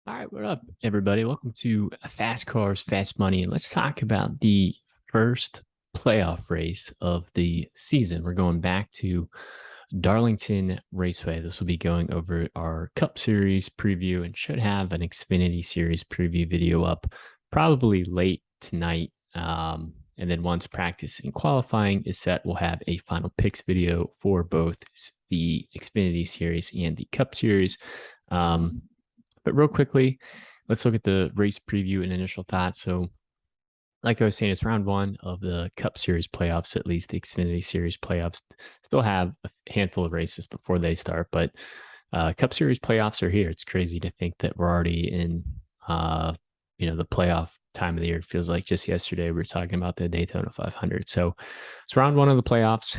All right, what up, everybody? Welcome to Fast Cars, Fast Money. And let's talk about the first playoff race of the season. We're going back to Darlington Raceway. This will be going over our Cup Series preview and should have an Xfinity Series preview video up probably late tonight. And then once practice and qualifying is set, we'll have a final picks video for both the Xfinity Series and the Cup Series. But real quickly, let's look at the race preview and initial thoughts. So, like I was saying, it's round one of the Cup Series playoffs, at least the Xfinity Series playoffs. Still have a handful of races before they start, but Cup Series playoffs are here. It's crazy to think that we're already in, the playoff time of the year. It feels like just yesterday we were talking about the Daytona 500. So it's round one of the playoffs.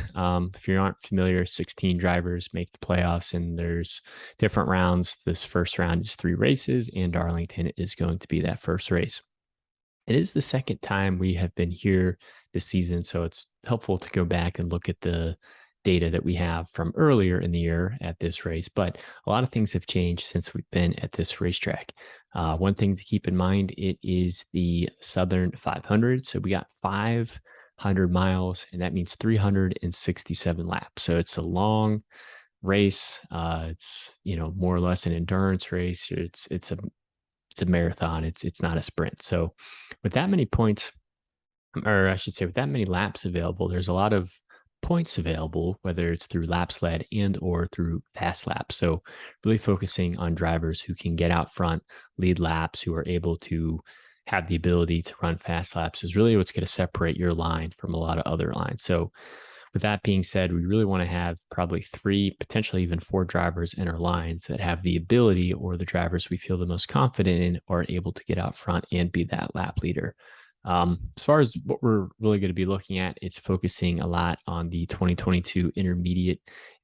If you aren't familiar, 16 drivers make the playoffs, and there's different rounds. This first round is 3 races, and Darlington is going to be that first race. It is the second time we have been here this season, so it's helpful to go back and look at the data that we have from earlier in the year at this race. But a lot of things have changed since we've been at this racetrack. One thing to keep in mind, it is the Southern 500. So we got 500 miles, and that means 367 laps. So it's a long race. It's more or less an endurance race. It's a marathon. It's not a sprint. So with that many points, or I should say with that many laps available, there's a lot of points available, whether it's through laps led and or through fast laps. So really focusing on drivers who can get out front, lead laps, who are able to have the ability to run fast laps is really what's going to separate your line from a lot of other lines. So with that being said, we really want to have probably 3, potentially even 4 drivers in our lines that have the ability, or the drivers we feel the most confident in are able to get out front and be that lap leader. As far as what we're really going to be looking at, it's focusing a lot on the 2022 intermediate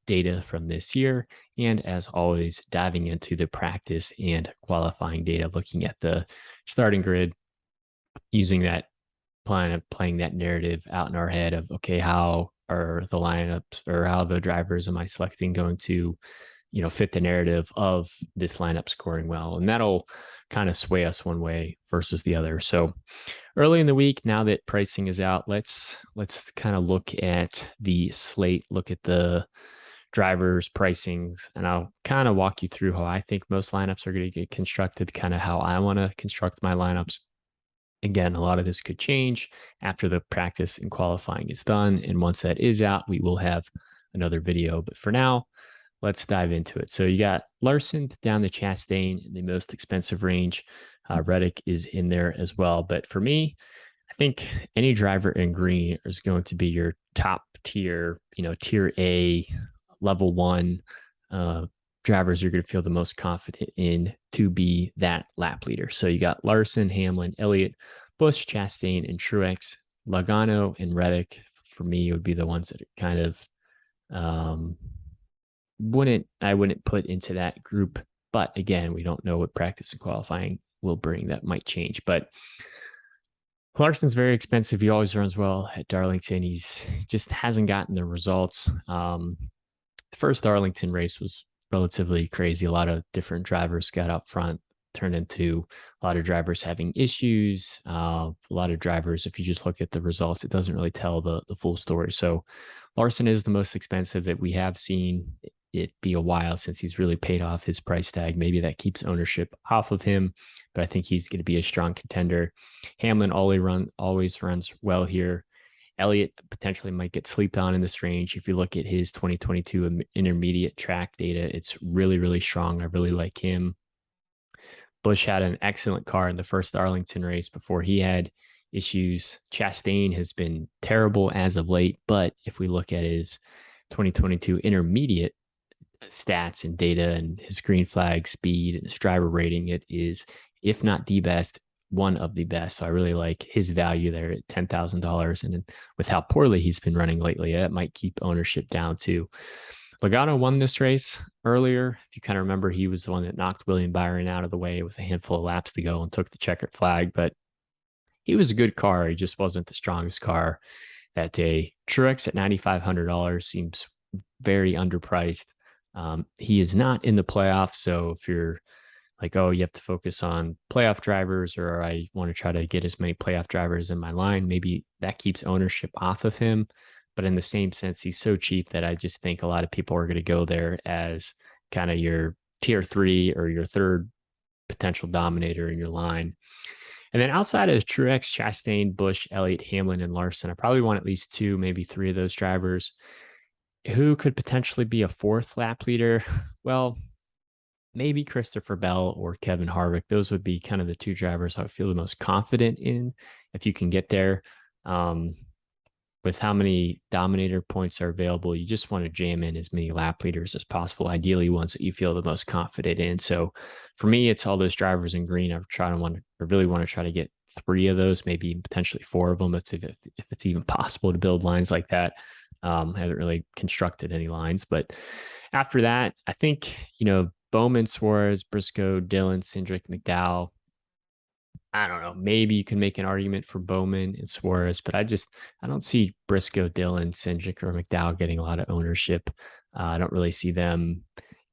data from this year. And as always, diving into the practice and qualifying data, looking at the starting grid, using that playing that narrative out in our head of, okay, how are the lineups, or how the drivers am I selecting going to, fit the narrative of this lineup scoring well. And that'll kind of sway us one way versus the other. So early in the week, now that pricing is out, let's kind of look at the slate, look at the drivers' pricings, and I'll kind of walk you through how I think most lineups are going to get constructed, kind of how I want to construct my lineups. Again, a lot of this could change after the practice and qualifying is done. And once that is out, we will have another video. But for now, let's dive into it. So you got Larson down to Chastain in the most expensive range. Reddick is in there as well. But for me, I think any driver in green is going to be your top tier, tier A, level 1 drivers you're going to feel the most confident in to be that lap leader. So you got Larson, Hamlin, Elliott, Busch, Chastain, and Truex. Logano and Reddick for me would be the ones that kind of wouldn't put into that group. But again, we don't know what practice and qualifying will bring. That might change. But Larson's very expensive. He always runs well at Darlington. He's just hasn't gotten the results. The first Darlington race was relatively crazy. A lot of different drivers got up front, turned into a lot of drivers having issues. A lot of drivers, if you just look at the results, it doesn't really tell the full story. So Larson is the most expensive that we have seen. It be a while since he's really paid off his price tag. Maybe that keeps ownership off of him, but I think he's going to be a strong contender. Hamlin always runs well here. Elliott potentially might get slept on in this range. If you look at his 2022 intermediate track data, it's really, really strong. I really like him. Busch had an excellent car in the first Darlington race before he had issues. Chastain has been terrible as of late, but if we look at his 2022 intermediate stats and data and his green flag speed and his driver rating, it is, if not the best, one of the best. So I really like his value there at $10,000. And with how poorly he's been running lately, that might keep ownership down too. Logano won this race earlier. If you kind of remember, he was the one that knocked William Byron out of the way with a handful of laps to go and took the checkered flag. But he was a good car. He just wasn't the strongest car that day. Truex at $9,500 seems very underpriced. He is not in the playoffs. So if you're like, oh, you have to focus on playoff drivers, or I want to try to get as many playoff drivers in my line. Maybe that keeps ownership off of him. But in the same sense, he's so cheap that I just think a lot of people are going to go there as kind of your tier 3 or your third potential dominator in your line. And then outside of Truex, Chastain, Busch, Elliott, Hamlin, and Larson, I probably want at least 2, maybe 3 of those drivers. Who could potentially be a 4th lap leader? Well, maybe Christopher Bell or Kevin Harvick. Those would be kind of the 2 drivers I would feel the most confident in if you can get there. With how many dominator points are available, you just want to jam in as many lap leaders as possible, ideally ones that you feel the most confident in. So for me, it's all those drivers in green. I really want to try to get 3 of those, maybe potentially 4 of them, if it's even possible to build lines like that. I haven't really constructed any lines, but after that, I think, Bowman, Suarez, Briscoe, Dillon, Cindric, McDowell. I don't know. Maybe you can make an argument for Bowman and Suarez, but I don't see Briscoe, Dillon, Cindric, or McDowell getting a lot of ownership. I don't really see them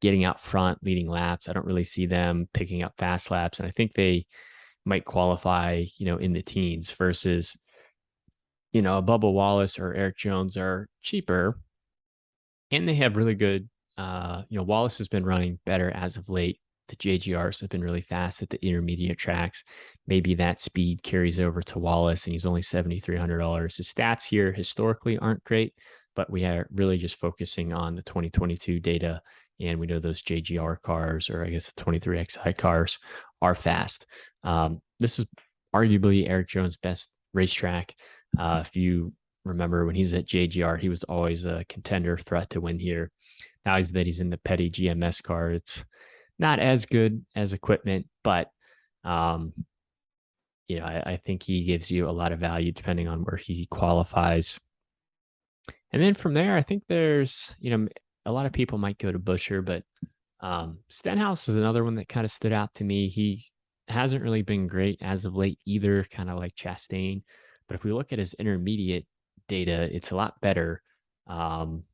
getting out front, leading laps. I don't really see them picking up fast laps. And I think they might qualify, in the teens versus, a Bubba Wallace or Eric Jones are cheaper and they have really good, Wallace has been running better as of late. The JGRs have been really fast at the intermediate tracks. Maybe that speed carries over to Wallace, and he's only $7,300. His stats here historically aren't great, but we are really just focusing on the 2022 data. And we know those JGR cars, or I guess the 23XI cars, are fast. This is arguably Eric Jones' best racetrack. If you remember when he's at JGR, he was always a contender, threat to win here. Now he's in the Petty GMS car. It's not as good as equipment, but I think he gives you a lot of value depending on where he qualifies. And then from there, I think there's, a lot of people might go to Buescher, but Stenhouse is another one that kind of stood out to me. He hasn't really been great as of late either, kind of like Chastain. But if we look at his intermediate data, it's a lot better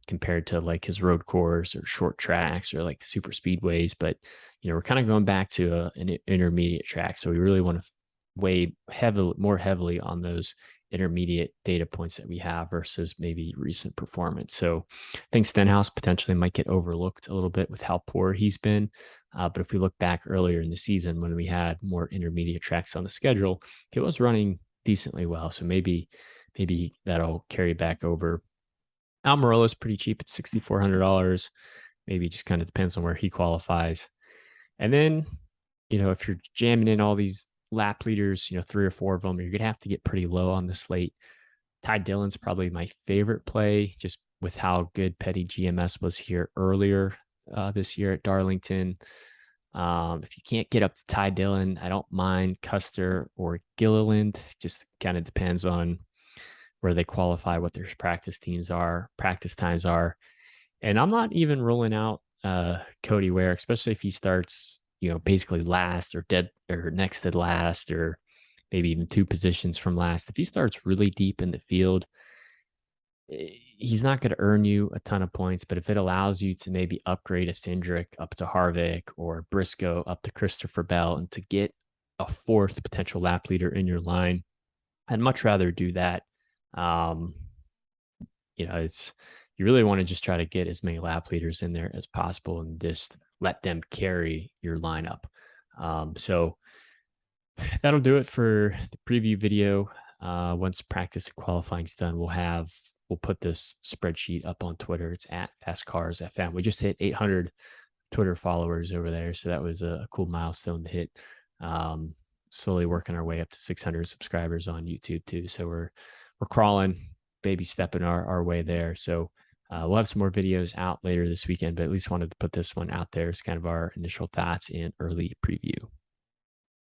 compared to like his road course or short tracks or like super speedways. But, we're kind of going back to an intermediate track. So we really want to weigh more heavily on those intermediate data points that we have versus maybe recent performance. So I think Stenhouse potentially might get overlooked a little bit with how poor he's been. But if we look back earlier in the season when we had more intermediate tracks on the schedule, he was running decently well. So maybe that'll carry back over. Almirola's pretty cheap at $6,400. Maybe it just kind of depends on where he qualifies. And then, if you're jamming in all these lap leaders, 3 or 4 of them, you're going to have to get pretty low on the slate. Ty Dillon's probably my favorite play, just with how good Petty GMS was here earlier this year at Darlington. If you can't get up to Ty Dillon, I don't mind Custer or Gilliland. Just kind of depends on where they qualify, what their practice times are. And I'm not even ruling out Cody Ware, especially if he starts, basically last or dead or next to last, or maybe even 2 positions from last. If he starts really deep in the field, he's not going to earn you a ton of points. But if it allows you to maybe upgrade a Cindric up to Harvick or Briscoe up to Christopher Bell and to get a 4th potential lap leader in your line, I'd much rather do that. You really want to just try to get as many lap leaders in there as possible and just let them carry your lineup. So that'll do it for the preview video. Once practice and qualifying's done, we'll put this spreadsheet up on Twitter. It's at FastCarsFM. We just hit 800 Twitter followers over there, so that was a cool milestone to hit. Slowly working our way up to 600 subscribers on YouTube too. So we're crawling, baby stepping our way there. So we'll have some more videos out later this weekend, but at least wanted to put this one out there as kind of our initial thoughts and early preview.